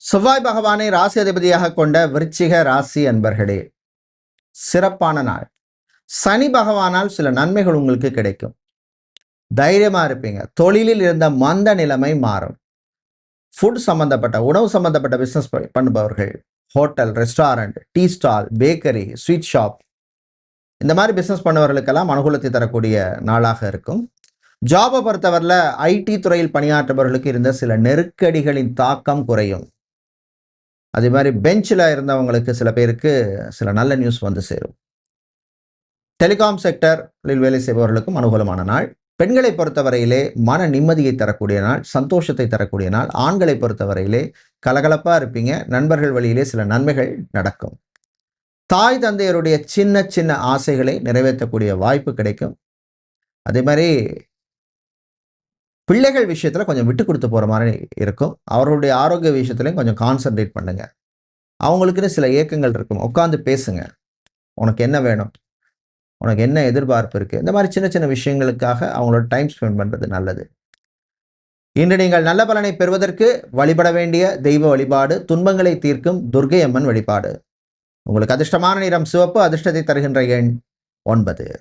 செவ்வாய் பகவானை ராசி அதிபதியாக கொண்ட விருச்சிக ராசி அன்பர்களே, சிறப்பான நாள். சனி பகவானால் சில நன்மைகள் உங்களுக்கு கிடைக்கும். தைரியமா இருப்பீங்க. தொழிலில் இருந்த மந்த நிலைமை மாறும். ஃபுட் சம்பந்தப்பட்ட உணவு சம்பந்தப்பட்ட பிசினஸ் பண்ணுபவர்கள், hotel, restaurant, tea stall, bakery, sweet shop, இந்த மாதிரி பிசினஸ் பண்ணவர்களுக்கெல்லாம் அனுகூலத்தை தரக்கூடிய நாளாக இருக்கும். ஜாபை பொறுத்தவரையில் ஐடி துறையில் பணியாற்றுபவர்களுக்கு இருந்த சில நெருக்கடிகளின் தாக்கம் குறையும். அதே மாதிரி பெஞ்சில் இருந்தவங்களுக்கு சில பேருக்கு சில நல்ல நியூஸ் வந்து சேரும். டெலிகாம் செக்டரில் வேலை செய்பவர்களுக்கும் அனுகூலமான நாள். பெண்களை பொறுத்தவரையிலே மன நிம்மதியை தரக்கூடிய நாள், சந்தோஷத்தை தரக்கூடிய நாள். ஆண்களை பொறுத்தவரையிலே கலகலப்பாக இருப்பீங்க. நண்பர்கள் வழியிலே சில நன்மைகள் நடக்கும். தாய் தந்தையருடைய சின்ன சின்ன ஆசைகளை நிறைவேற்றக்கூடிய வாய்ப்பு கிடைக்கும். அதே மாதிரி பிள்ளைகள் விஷயத்தில் கொஞ்சம் விட்டு கொடுத்து போகிற மாதிரி இருக்கும். அவர்களுடைய ஆரோக்கிய விஷயத்துலையும் கொஞ்சம் கான்சன்ட்ரேட் பண்ணுங்க. அவங்களுக்குன்னு சில ஏக்கங்கள் இருக்கும். உட்காந்து பேசுங்க. உனக்கு என்ன வேணும், உனக்கு என்ன எதிர்பார்ப்பு இருக்குது, இந்த மாதிரி சின்ன சின்ன விஷயங்களுக்காக அவங்களோட டைம் ஸ்பெண்ட் பண்ணுறது நல்லது. இன்று நீங்கள் நல்ல பலனை பெறுவதற்கு வழிபட வேண்டிய தெய்வ வழிபாடு துன்பங்களை தீர்க்கும் துர்க்கை அம்மன் வழிபாடு. உங்களுக்கு அதிர்ஷ்டமான நிறம் சிவப்பு, அதிர்ஷ்டத்தை தருகின்ற எண் 9.